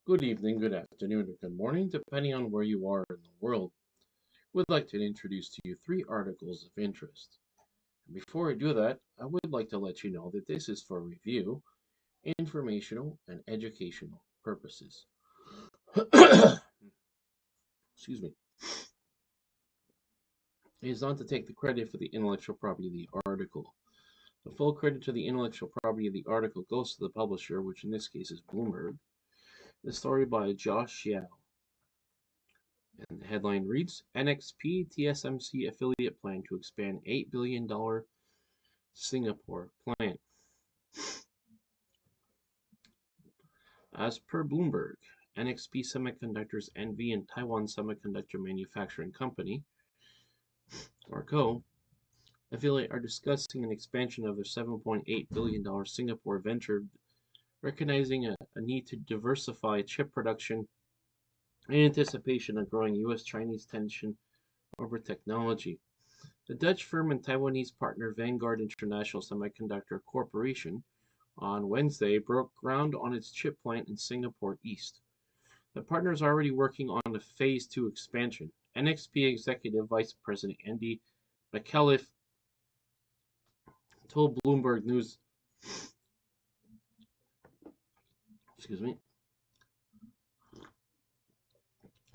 Good evening, good afternoon, or good morning, depending on where you are in the world. We'd like to introduce to you three articles of interest. And before I do that, I would like to let you know that this is for review, informational, and educational purposes. Excuse me. It is not to take the credit for the intellectual property of the article. The full credit to the intellectual property of the article goes to the publisher, which in this case is Bloomberg. The story by Josh Xiao. And the headline reads, NXP TSMC Affiliate Plan to expand $8 billion Singapore plant. As per Bloomberg, NXP Semiconductors NV and Taiwan Semiconductor Manufacturing Company, or CO, affiliate are discussing an expansion of their $7.8 billion Singapore venture, recognizing a need to diversify chip production in anticipation of growing U.S.-Chinese tension over technology. The Dutch firm and Taiwanese partner Vanguard International Semiconductor Corporation on Wednesday broke ground on its chip plant in Singapore East. The partners are already working on a Phase 2 expansion. NXP Executive Vice President Andy McAuliffe told Bloomberg News,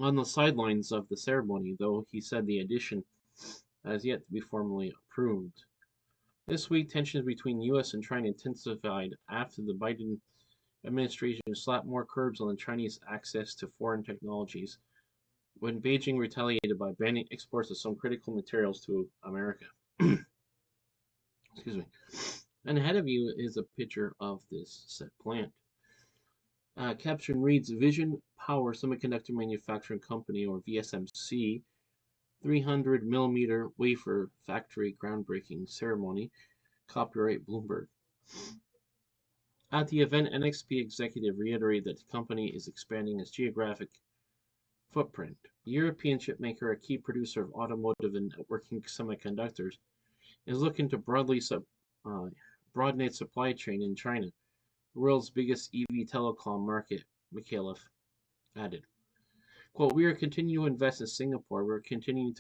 on the sidelines of the ceremony, though he said the addition has yet to be formally approved. This week, tensions between U.S. and China intensified after the Biden administration slapped more curbs on the Chinese access to foreign technologies when Beijing retaliated by banning exports of some critical materials to America. Excuse me. And ahead of you is a picture of this said plant. Caption reads, Vision Power Semiconductor Manufacturing Company, or VSMC, 300 millimeter wafer factory groundbreaking ceremony, copyright Bloomberg. At the event, NXP executive reiterated that the company is expanding its geographic footprint. The European chipmaker, a key producer of automotive and networking semiconductors, is looking to broaden its supply chain in China, the world's biggest EV telecom market, McAuliffe added. Quote, we are continuing to invest in Singapore. We're continuing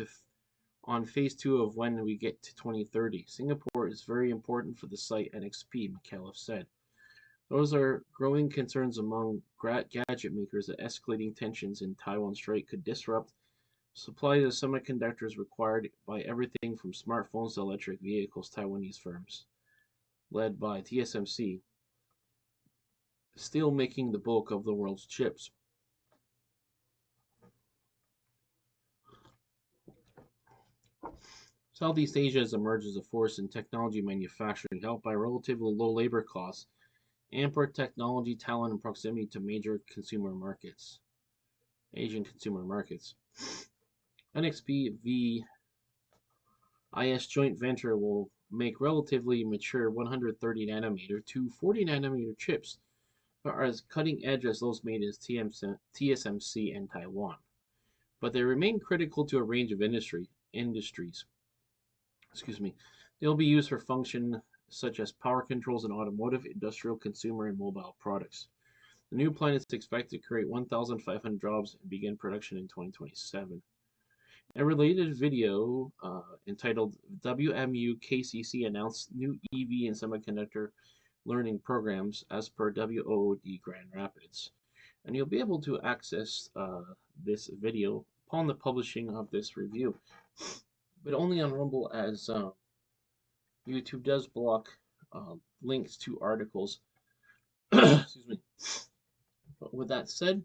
on Phase 2 of when we get to 2030. Singapore is very important for the site, NXP, McAuliffe said. Those are growing concerns among gadget makers that escalating tensions in Taiwan Strait could disrupt supply of semiconductors required by everything from smartphones to electric vehicles. Taiwanese firms, led by TSMC, still making the bulk of the world's chips. Southeast Asia has emerged as a force in technology manufacturing, helped by relatively low labor costs, ample technology talent, and proximity to major Asian consumer markets. NXP VIS joint venture will make relatively mature 130 nanometer to 40 nanometer chips that are as cutting edge as those made as TSMC and Taiwan, but they remain critical to a range of industries. They'll be used for function such as power controls in automotive, industrial, consumer, and mobile products. The new plant is expected to create 1,500 jobs and begin production in 2027. A related video entitled WMU KCC announced new EV and semiconductor learning programs as per WOOD Grand Rapids. And you'll be able to access this video upon the publishing of this review, but only on Rumble, as YouTube does block links to articles. Excuse me. But with that said,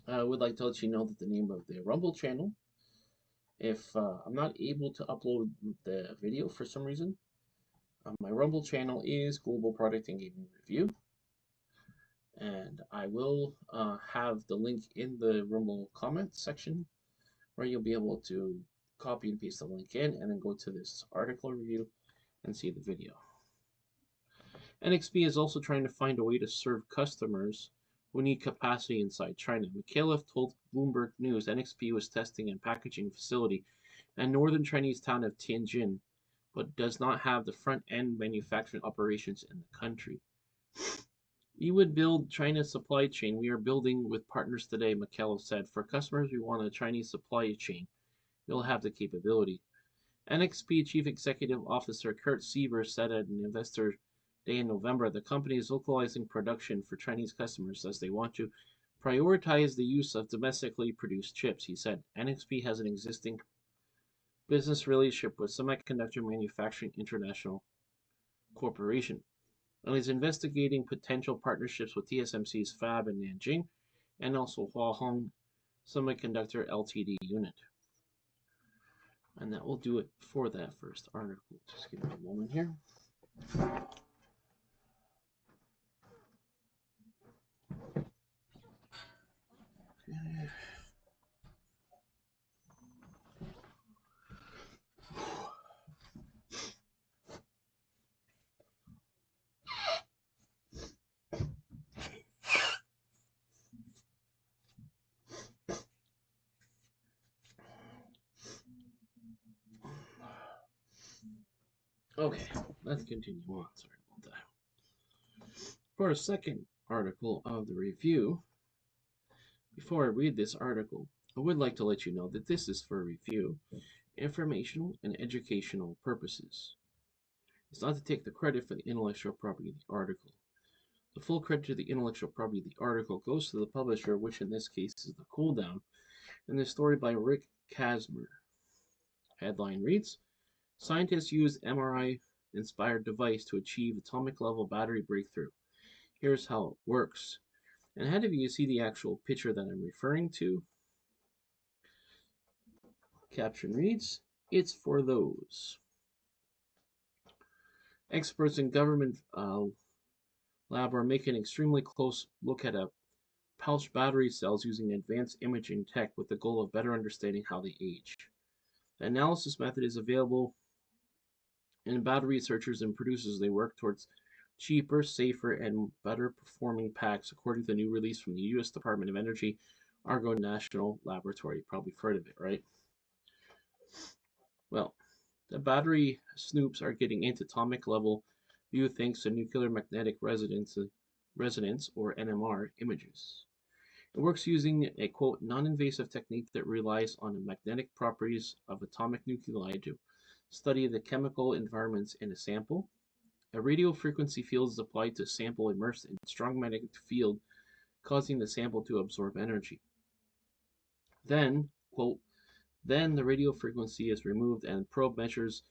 I would like to let you know that the name of the Rumble channel, if I'm not able to upload the video for some reason, my Rumble channel is Global Product and Gaming Review. And I will have the link in the Rumble comment section where you'll be able to copy and paste the link in and then go to this article review and see the video. NXP is also trying to find a way to serve customers who need capacity inside China. McAuliffe told Bloomberg News NXP was testing a packaging facility in northern Chinese town of Tianjin, but does not have the front-end manufacturing operations in the country. We would build China's supply chain. We are building with partners today, McKellar said. For customers, we want a Chinese supply chain. We'll have the capability. NXP Chief Executive Officer Kurt Sieber said at an investor day in November the company is localizing production for Chinese customers as they want to prioritize the use of domestically produced chips. He said NXP has an existing business relationship with Semiconductor Manufacturing International Corporation and is investigating potential partnerships with TSMC's fab in Nanjing and also Huahong Semiconductor Ltd unit. And that will do it for that first article. Just give me a moment here. Okay, let's continue on. Sorry about that. For a second article of the review, before I read this article, I would like to let you know that this is for review, informational, and educational purposes. It's not to take the credit for the intellectual property of the article. The full credit to the intellectual property of the article goes to the publisher, which in this case is the Cool Down, and the story by Rick Kasmer. Headline reads, Scientists use MRI-inspired device to achieve atomic-level battery breakthrough. Here's how it works. And ahead of you see the actual picture that I'm referring to. Caption reads, It's for those. Experts in government lab are making an extremely close look at a pouch battery cells using advanced imaging tech with the goal of better understanding how they age. The analysis method is available and battery researchers and producers they work towards cheaper, safer, and better performing packs according to the new release from the U.S. Department of Energy Argonne National Laboratory. You probably heard of it, right? Well, the battery snoops are getting into atomic level view thanks to nuclear magnetic resonance or NMR images. It works using a quote non-invasive technique that relies on the magnetic properties of atomic nuclei to study the chemical environments in a sample. A radio frequency field is applied to a sample immersed in a strong magnetic field, causing the sample to absorb energy. Then, quote, then the radio frequency is removed and probe measures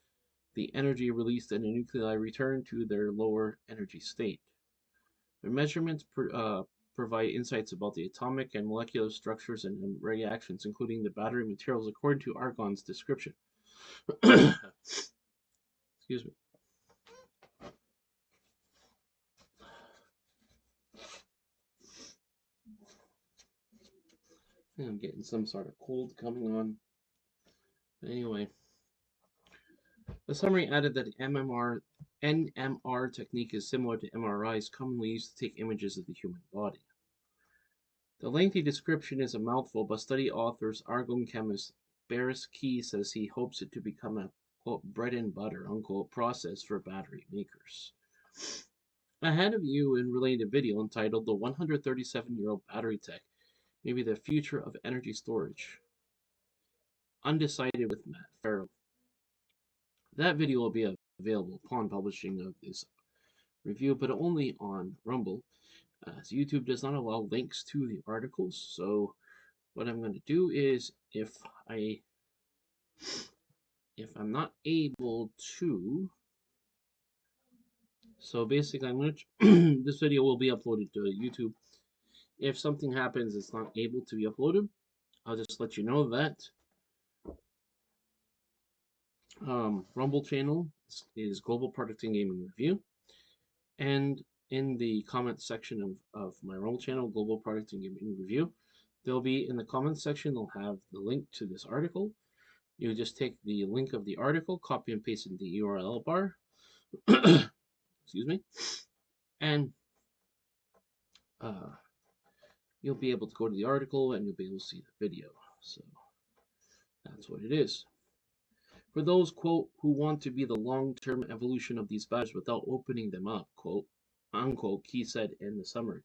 the energy released and the nuclei return to their lower energy state. The measurements provide insights about the atomic and molecular structures and reactions, including the battery materials, according to Argonne's description. Excuse me. I'm getting some sort of cold coming on. But anyway, the summary added that the NMR technique is similar to MRIs commonly used to take images of the human body. The lengthy description is a mouthful, but study authors Argonne chemist Barris Key says he hopes it to become a quote bread and butter unquote process for battery makers. Ahead of you in related video entitled The 137-Year-Old Battery Tech Maybe the Future of Energy Storage. Undecided with Matt Farrell. That video will be available upon publishing of this review, but only on Rumble, as YouTube does not allow links to the articles. So what I'm going to do is if I'm not able to, so basically I'm going to this video will be uploaded to YouTube. If something happens it's not able to be uploaded, I'll just let you know that Rumble channel is Global Product and Gaming Review, and in the comment section of my Rumble channel, Global Product and Gaming Review, they'll be in the comment section, they'll have the link to this article. You just take the link of the article, copy and paste it in the URL bar, excuse me, and you'll be able to go to the article and you'll be able to see the video. So that's what it is. For those, quote, who want to be the long-term evolution of these batteries without opening them up, quote, unquote, Key said in the summary.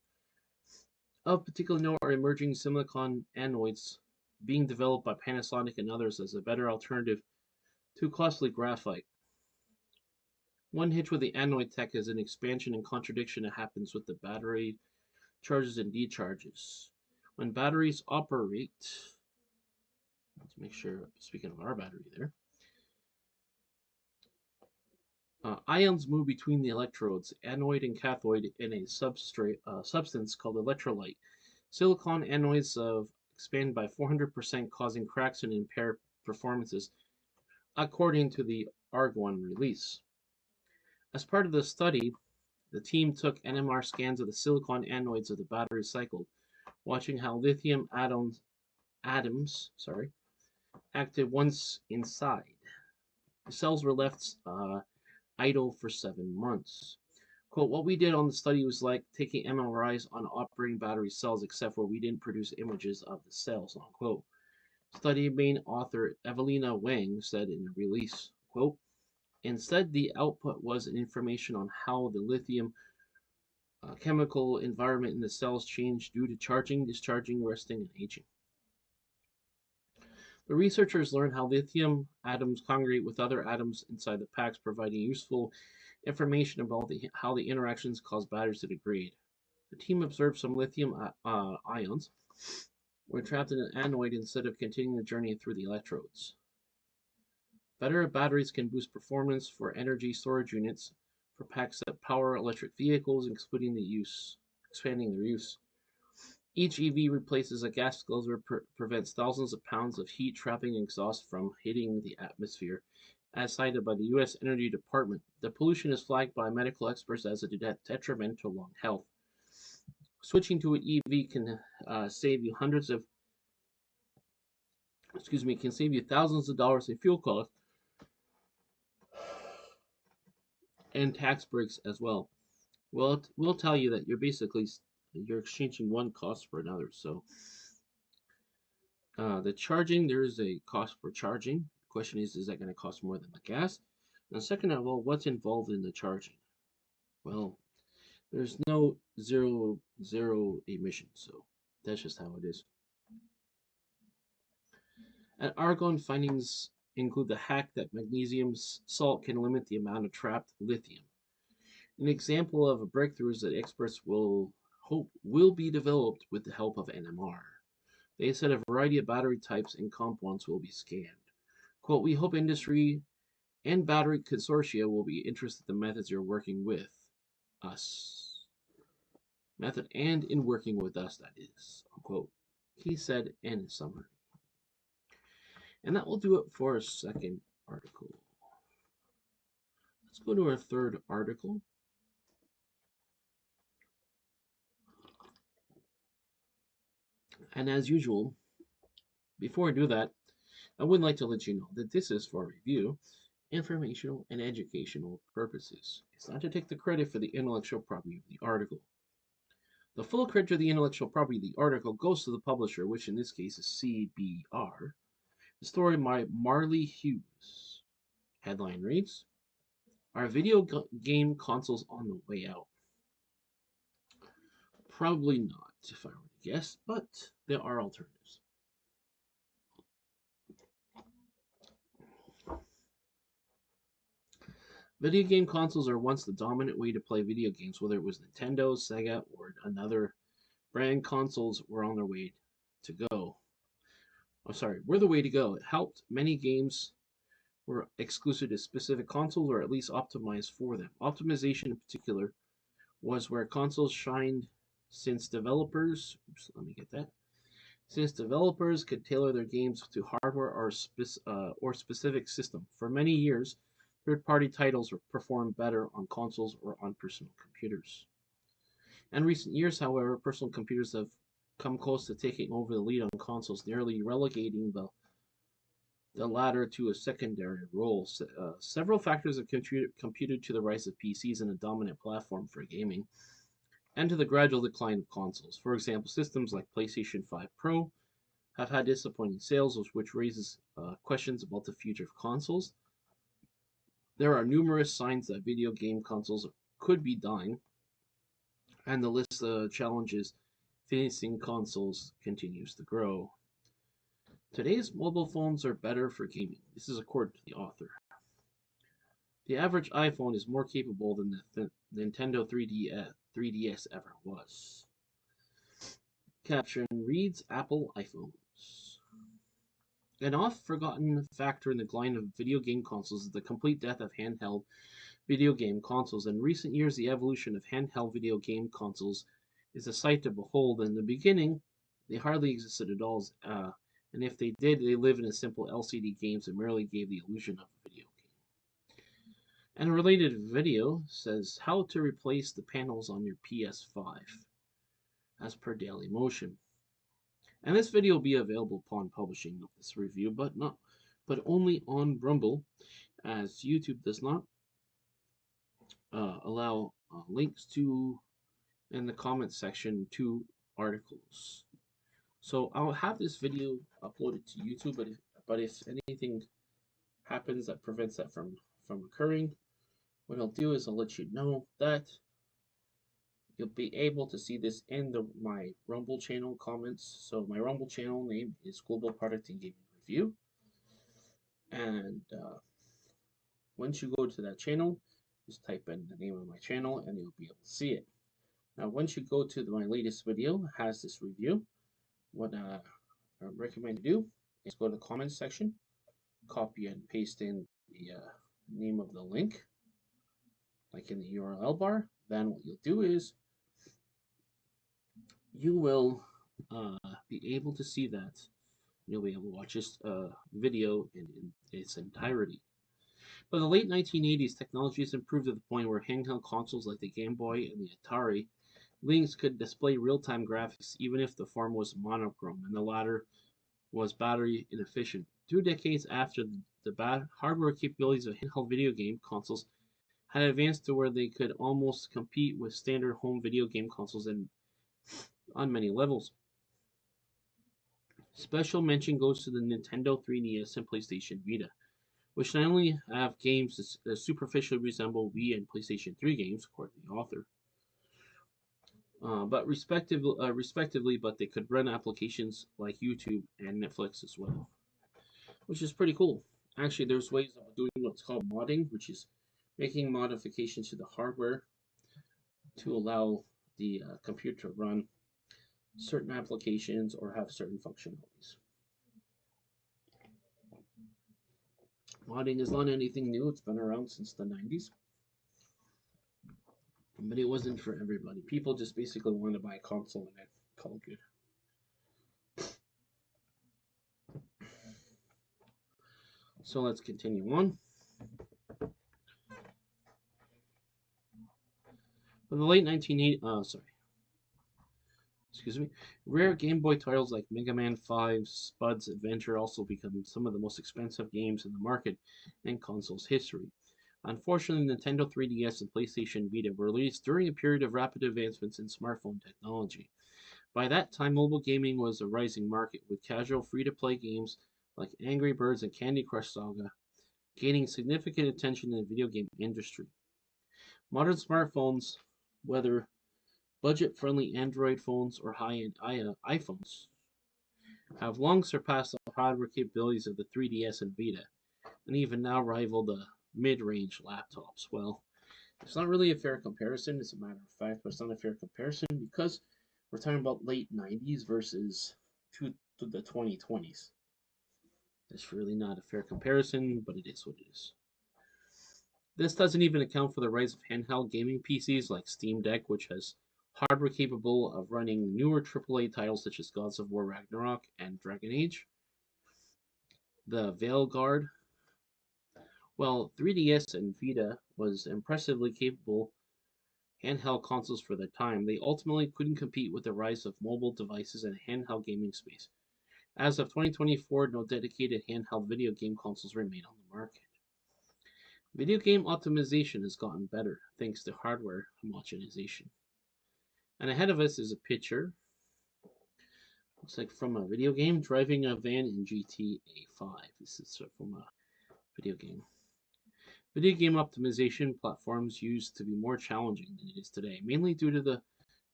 Of particular note are emerging silicon anodes being developed by Panasonic and others as a better alternative to costly graphite. One hitch with the anode tech is an expansion and contradiction that happens with the battery charges and decharges. When batteries operate, let's make sure, speaking of our battery there, ions move between the electrodes, anode and cathode, in a substance called electrolyte. Silicon anodes expand by 400%, causing cracks and impaired performances, according to the Argon release. As part of the study, the team took NMR scans of the silicon anodes of the battery cycle, watching how lithium atoms acted once inside. The cells were left idle for 7 months. Quote, what we did on the study was like taking MRIs on operating battery cells, except for we didn't produce images of the cells, unquote. Study main author Evelina Wang said in a release, quote, instead, the output was an information on how the lithium chemical environment in the cells changed due to charging, discharging, resting, and aging. The researchers learned how lithium atoms congregate with other atoms inside the packs, providing useful information about how the interactions cause batteries to degrade. The team observed some lithium ions were trapped in an anode instead of continuing the journey through the electrodes. Better batteries can boost performance for energy storage units for packs that power electric vehicles, expanding their use. Each EV replaces a gas guzzler, prevents thousands of pounds of heat trapping exhaust from hitting the atmosphere, as cited by the U.S. Energy Department. The pollution is flagged by medical experts as a detriment to lung health. Switching to an EV can save you thousands of dollars in fuel costs and tax breaks as well. Well, we'll tell you that you're exchanging one cost for another. So the charging, there is a cost for charging. The question is that going to cost more than the gas? And second of all, what's involved in the charging? Well, there's no zero emissions, so that's just how it is. At Argon, findings include the hack that magnesium salt can limit the amount of trapped lithium. An example of a breakthrough is that experts will be developed with the help of NMR. They said a variety of battery types and compounds will be scanned. Quote, we hope industry and battery consortia will be interested in the methods you're working with us. In working with us, that is, unquote, he said in a summary. And that will do it for our second article. Let's go to our third article. And as usual, before I do that, I would like to let you know that this is for review, informational, and educational purposes. It's not to take the credit for the intellectual property of the article. The full credit of the intellectual property of the article goes to the publisher, which in this case is CBR. The story by Marley Hughes. Headline reads, are video game consoles on the way out? Probably not, if I were to guess, but there are alternatives. Video game consoles are once the dominant way to play video games, whether it was Nintendo, Sega, or another brand. Consoles were on their way to go. Were the way to go. It helped many games were exclusive to specific consoles or at least optimized for them. Optimization in particular was where consoles shined since developers could tailor their games to hardware or specific system. For many years, third-party titles performed better on consoles or on personal computers. In recent years, however, personal computers have come close to taking over the lead on consoles, nearly relegating the latter to a secondary role. Several factors have contributed to the rise of PCs and a dominant platform for gaming, and to the gradual decline of consoles. For example, systems like PlayStation 5 Pro have had disappointing sales, which raises questions about the future of consoles. There are numerous signs that video game consoles could be dying. and the list of challenges facing consoles continues to grow. Today's mobile phones are better for gaming. This is according to the author. The average iPhone is more capable than the Nintendo 3DS ever was. Caption reads Apple iPhones. An oft-forgotten factor in the decline of video game consoles is the complete death of handheld video game consoles. In recent years, the evolution of handheld video game consoles is a sight to behold. In the beginning, they hardly existed at all, and if they did, they lived in a simple LCD games that merely gave the illusion of a video game. And a related video says how to replace the panels on your PS5 as per Daily Motion. And this video will be available upon publishing of this review, but only on Rumble, as YouTube does not allow links to in the comment section to articles. So I'll have this video uploaded to YouTube, but if anything happens that prevents that from occurring, what I'll do is I'll let you know that you'll be able to see this in my Rumble channel comments. So my Rumble channel name is GlobalProductandGamingReview, and once you go to that channel, just type in the name of my channel and you'll be able to see it. Now, once you go to my latest video, has this review, what I recommend you do is go to the comments section, copy and paste in the name of the link, like in the URL bar. Then what you'll do is you will be able to see that. You'll be able to watch this video in its entirety. By the late 1980s, technology has improved to the point where handheld consoles like the Game Boy and the Atari Lynx could display real-time graphics even if the form was monochrome and the latter was battery inefficient. 2 decades after the hardware capabilities of handheld video game consoles had advanced to where they could almost compete with standard home video game consoles on many levels. Special mention goes to the Nintendo 3DS and PlayStation Vita, which not only have games that superficially resemble Wii and PlayStation 3 games, according to the author, but respectively, but they could run applications like YouTube and Netflix as well, which is pretty cool. Actually, there's ways of doing what's called modding, which is making modifications to the hardware to allow the computer to run certain applications or have certain functionalities. Modding is not anything new. It's been around since the 90s. But it wasn't for everybody. People just basically wanted to buy a console and then call it good. So let's continue on. In the late 1980s, rare Game Boy titles like Mega Man 5, Spud's Adventure also become some of the most expensive games in the market in consoles history. Unfortunately, Nintendo 3DS and PlayStation Vita were released during a period of rapid advancements in smartphone technology. By that time, mobile gaming was a rising market, with casual free-to-play games like Angry Birds and Candy Crush Saga gaining significant attention in the video game industry. Modern smartphones, whether budget-friendly Android phones or high-end iPhones, have long surpassed the hardware capabilities of the 3DS and Vita, and even now rival the mid-range laptops. Well, it's not really a fair comparison, as a matter of fact, but it's not a fair comparison because we're talking about late 90s versus to the 2020s. It's really not a fair comparison, but it is what it is. This doesn't even account for the rise of handheld gaming PCs like Steam Deck, which has hardware capable of running newer AAA titles such as Gods of War Ragnarok and Dragon Age. The Veilguard. Well, 3DS and Vita was impressively capable handheld consoles for their time. They ultimately couldn't compete with the rise of mobile devices in the handheld gaming space. As of 2024, no dedicated handheld video game consoles remain on the market. Video game optimization has gotten better thanks to hardware homogenization. And ahead of us is a picture, looks like from a video game, driving a van in GTA 5. This is from a video game. Video game optimization platforms used to be more challenging than it is today, mainly due to the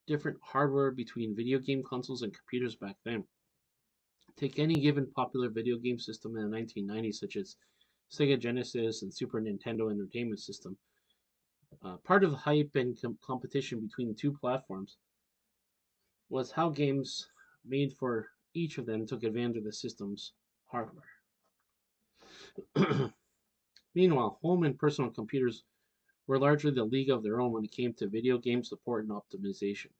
different hardware between video game consoles and computers back then. Take any given popular video game system in the 1990s, such as Sega Genesis and Super Nintendo Entertainment System. Part of the hype and competition between the two platforms was how games made for each of them took advantage of the system's hardware. Meanwhile, home and personal computers were largely the league of their own when it came to video game support and optimization.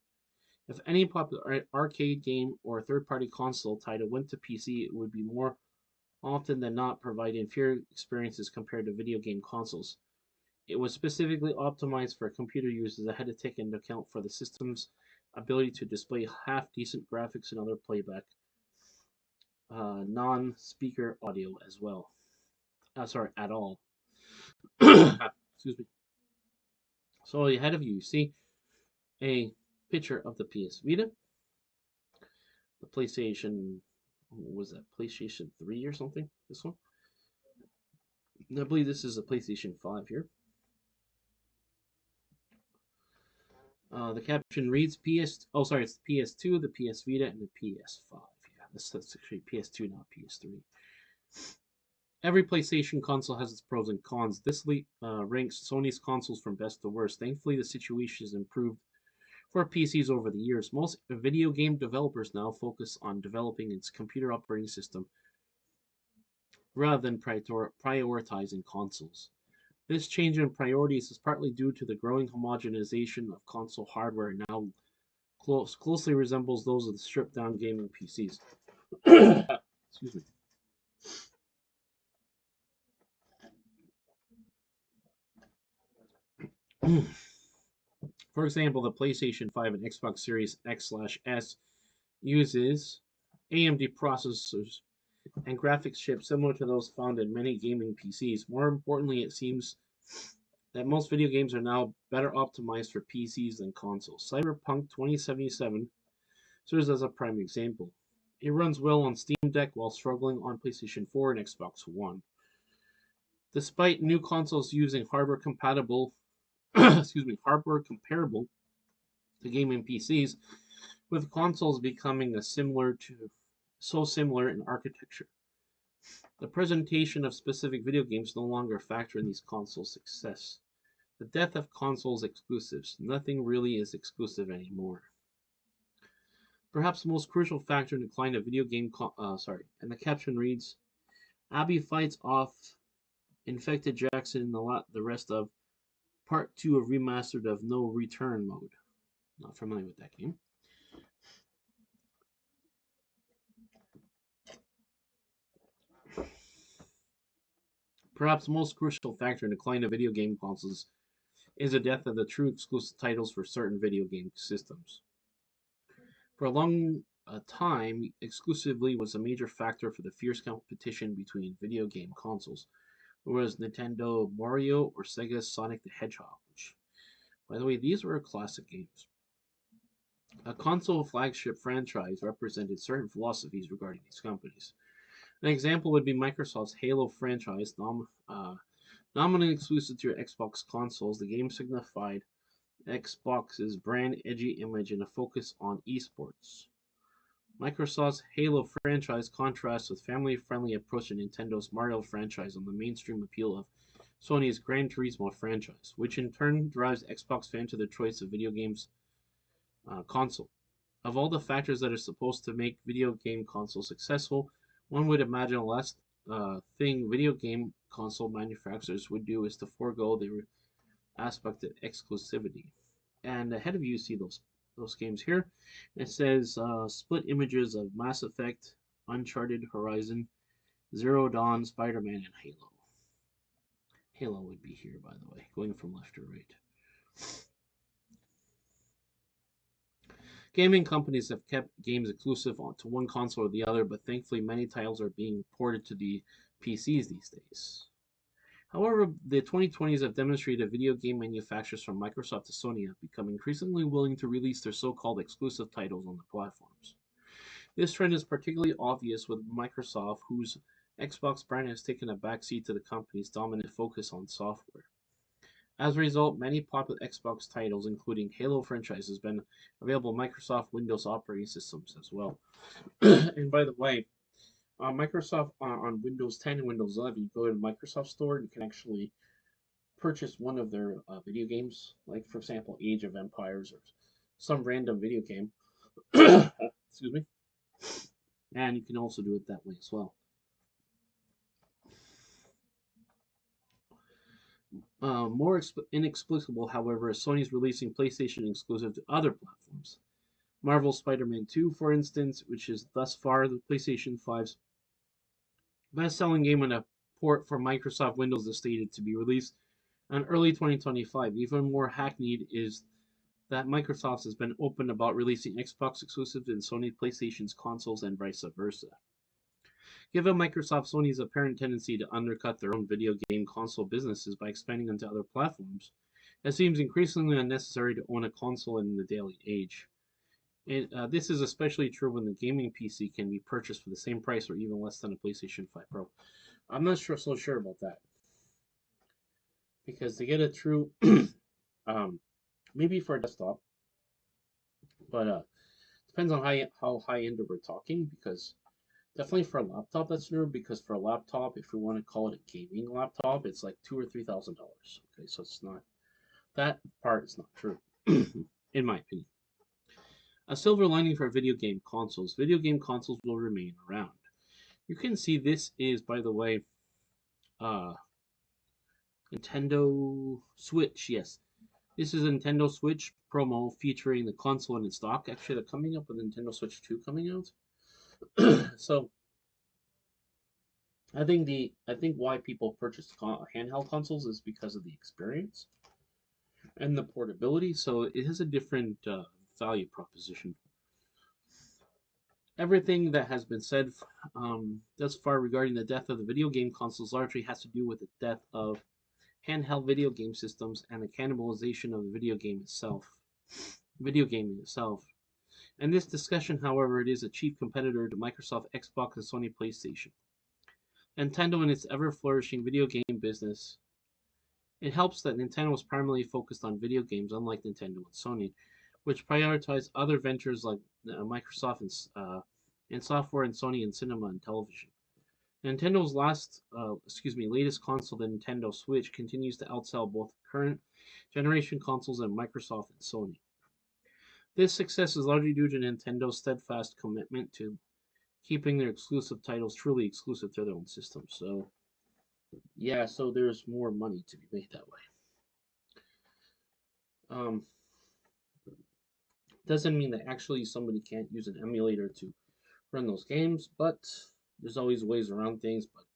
If any popular arcade game or third-party console title went to PC, it would be more often than not provide inferior experiences compared to video game consoles. It was specifically optimized for computer users that had to take into account for the system's ability to display half-decent graphics and other playback, non-speaker audio as well. At all. Excuse me. So ahead of you see a picture of the PS Vita, the PlayStation, what was that, PlayStation 3 or something? This one? I believe this is a PlayStation 5 here. The caption reads it's the PS2, the PS Vita, and the PS5. Yeah, that's actually PS2, not PS3. Every PlayStation console has its pros and cons. This ranks Sony's consoles from best to worst. Thankfully, the situation has improved for PCs over the years. Most video game developers now focus on developing its computer operating system rather than prioritizing consoles. This change in priorities is partly due to the growing homogenization of console hardware and now closely resembles those of the stripped-down gaming PCs. Excuse me. For example, the PlayStation 5 and Xbox Series X/S uses AMD processors and graphics chips similar to those found in many gaming PCs. More importantly, it seems that most video games are now better optimized for PCs than consoles. Cyberpunk 2077 serves as a prime example. It runs well on Steam Deck while struggling on PlayStation 4 and Xbox One. Despite new consoles using hardware comparable to gaming PCs, with consoles becoming similar in architecture. The presentation of specific video games no longer factor in these consoles' success. The death of consoles exclusives. Nothing really is exclusive anymore. Perhaps the most crucial factor in the decline of video game and the caption reads, Abby fights off infected Jackson in the rest of Part 2 of Remastered of No Return mode. Not familiar with that game. Perhaps the most crucial factor in the decline of video game consoles is the death of the true exclusive titles for certain video game systems. For a long time, exclusively was a major factor for the fierce competition between video game consoles, whereas Nintendo Mario or Sega's Sonic the Hedgehog, which, by the way, these were classic games. A console flagship franchise represented certain philosophies regarding these companies. An example would be Microsoft's Halo franchise, nominally exclusive to your Xbox consoles. The game signified Xbox's brand edgy image and a focus on esports. Microsoft's Halo franchise contrasts with family-friendly approach to Nintendo's Mario franchise on the mainstream appeal of Sony's Gran Turismo franchise, which in turn drives Xbox fans to their choice of video games console. Of all the factors that are supposed to make video game consoles successful, one would imagine the last thing video game console manufacturers would do is to forego the aspect of exclusivity. And ahead of you see those games here. It says split images of Mass Effect, Uncharted, Horizon, Zero Dawn, Spider-Man, and Halo. Halo would be here, by the way, going from left to right. Gaming companies have kept games exclusive to one console or the other, but thankfully many titles are being ported to the PCs these days. However, the 2020s have demonstrated that video game manufacturers from Microsoft to Sony have become increasingly willing to release their so-called exclusive titles on the platforms. This trend is particularly obvious with Microsoft, whose Xbox brand has taken a backseat to the company's dominant focus on software. As a result, many popular Xbox titles, including Halo franchise, has been available on Microsoft Windows operating systems as well. And by the way, Microsoft on Windows 10 and Windows 11, you go to the Microsoft Store and you can actually purchase one of their video games, like for example, Age of Empires or some random video game. Excuse me. And you can also do it that way as well. More inexplicable, however, is Sony's releasing PlayStation exclusive to other platforms. Marvel Spider-Man 2, for instance, which is thus far the PlayStation 5's best-selling game on a port for Microsoft Windows, is stated to be released in early 2025. Even more hackneyed is that Microsoft has been open about releasing Xbox exclusives in Sony PlayStation's consoles and vice versa. Given Microsoft Sony's apparent tendency to undercut their own video game console businesses by expanding into other platforms, it seems increasingly unnecessary to own a console in the daily age. This is especially true when the gaming PC can be purchased for the same price or even less than a PlayStation 5 Pro. I'm not so sure about that. Because to get a true, maybe for a desktop, but depends on how high end we're talking, because definitely for a laptop that's new, because for a laptop, if we want to call it a gaming laptop, it's like $2,000 or $3,000. Okay, so it's not, that part is not true, in my opinion. A silver lining for video game consoles will remain around. You can see this is, by the way, Nintendo Switch. Yes, this is a Nintendo Switch promo featuring the console in stock. Actually, they're coming up with Nintendo Switch 2 coming out. So I think why people purchase handheld consoles is because of the experience and the portability. So it has a different value proposition. Everything that has been said thus far regarding the death of the video game consoles largely has to do with the death of handheld video game systems and the cannibalization of the video game itself. In this discussion, however, it is a chief competitor to Microsoft Xbox and Sony PlayStation. Nintendo in its ever-flourishing video game business. It helps that Nintendo was primarily focused on video games, unlike Nintendo and Sony, which prioritized other ventures like Microsoft and software, and Sony in cinema and television. Nintendo's latest console, the Nintendo Switch, continues to outsell both current generation consoles and Microsoft and Sony. This success is largely due to Nintendo's steadfast commitment to keeping their exclusive titles truly exclusive to their own system. So, yeah, so there's more money to be made that way. Doesn't mean that actually somebody can't use an emulator to run those games, but there's always ways around things. But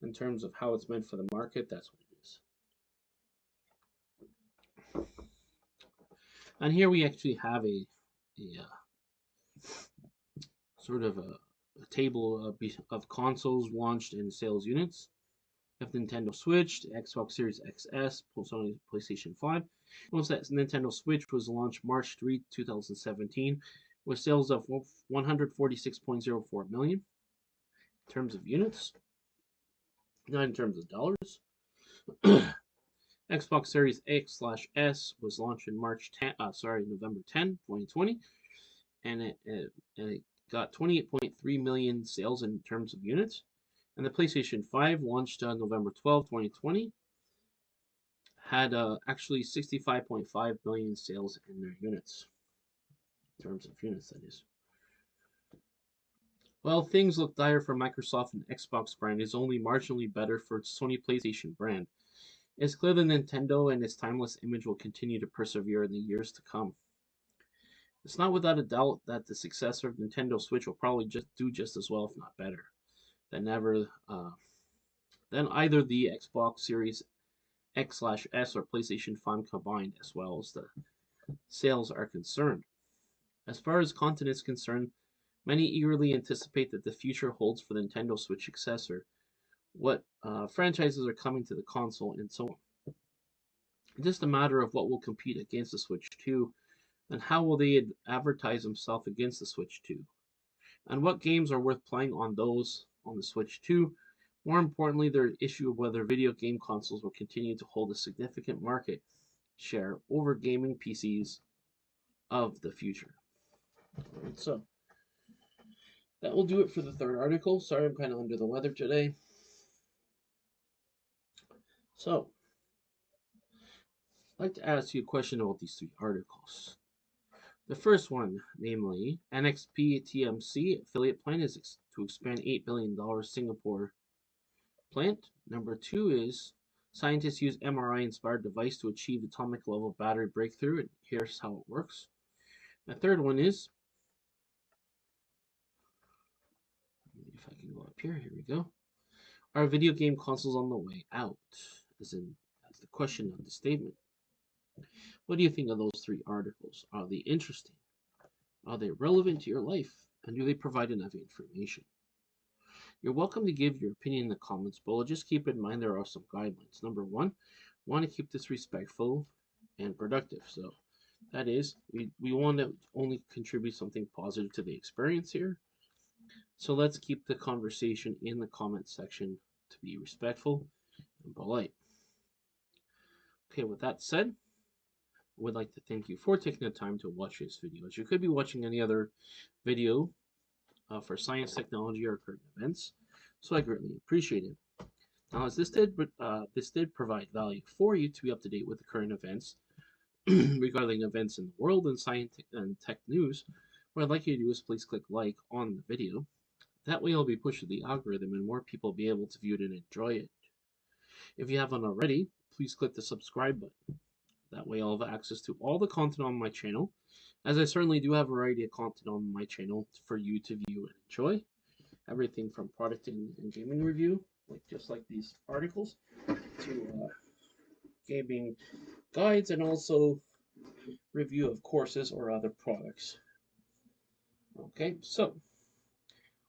in terms of how it's meant for the market, that's what it is. And here we actually have a sort of a table of consoles launched in sales units. We have the Nintendo Switch, the Xbox Series XS, Sony PlayStation 5. Notice that Nintendo Switch was launched March 3, 2017, with sales of 146.04 million in terms of units, not in terms of dollars. Xbox Series X/S was launched in November 10, 2020, and it got 28.3 million sales in terms of units. And the PlayStation 5 launched on November 12, 2020, had actually 65.5 million sales in their units. In terms of units, that is. While things look dire for Microsoft and Xbox brand, is only marginally better for Sony PlayStation brand. It's clear that Nintendo and its timeless image will continue to persevere in the years to come. It's not without a doubt that the successor of Nintendo Switch will probably do just as well, if not better, than either the Xbox Series X/S or PlayStation 5 combined, as well as the sales are concerned. As far as content is concerned, many eagerly anticipate that the future holds for the Nintendo Switch successor, what franchises are coming to the console, and so on. It's just a matter of what will compete against the Switch 2, and how will they advertise themselves against the Switch 2, and what games are worth playing on the Switch 2, More importantly, the issue of whether video game consoles will continue to hold a significant market share over gaming PCs of the future. Alright, so that will do it for the third article. Sorry, I'm kind of under the weather today. So, I'd like to ask you a question about these three articles. The first one, namely, NXP TSMC Affilate Plan is to expand $8 billion Singapore plant. Number two is scientists use MRI-inspired device to achieve atomic level battery breakthrough, and here's how it works. The third one is, if I can go up here, here we go. Are video game consoles on the way out? As the question of the statement. What do you think of those three articles? Are they interesting? Are they relevant to your life? And do they provide enough information? You're welcome to give your opinion in the comments below. Just keep in mind there are some guidelines. Number one, want to keep this respectful and productive. So that is, we want to only contribute something positive to the experience here. So let's keep the conversation in the comment section to be respectful and polite. Okay, with that said, I would like to thank you for taking the time to watch this video. As you could be watching any other video for science, technology, or current events, so I greatly appreciate it. Now, as this did provide value for you to be up to date with the current events regarding events in the world and science and tech news, what I'd like you to do is please click like on the video. That way, it'll be pushed to the algorithm and more people will be able to view it and enjoy it. If you haven't already, please click the subscribe button. That way, I'll have access to all the content on my channel, as I certainly do have a variety of content on my channel for you to view and enjoy. Everything from product and gaming review, just like these articles, to gaming guides, and also review of courses or other products. Okay, so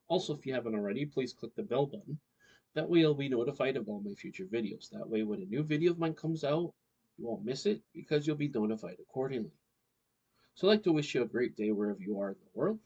also if you haven't already, please click the bell button. That way you'll be notified of all my future videos. That way when a new video of mine comes out, you won't miss it because you'll be notified accordingly. So I'd like to wish you a great day wherever you are in the world.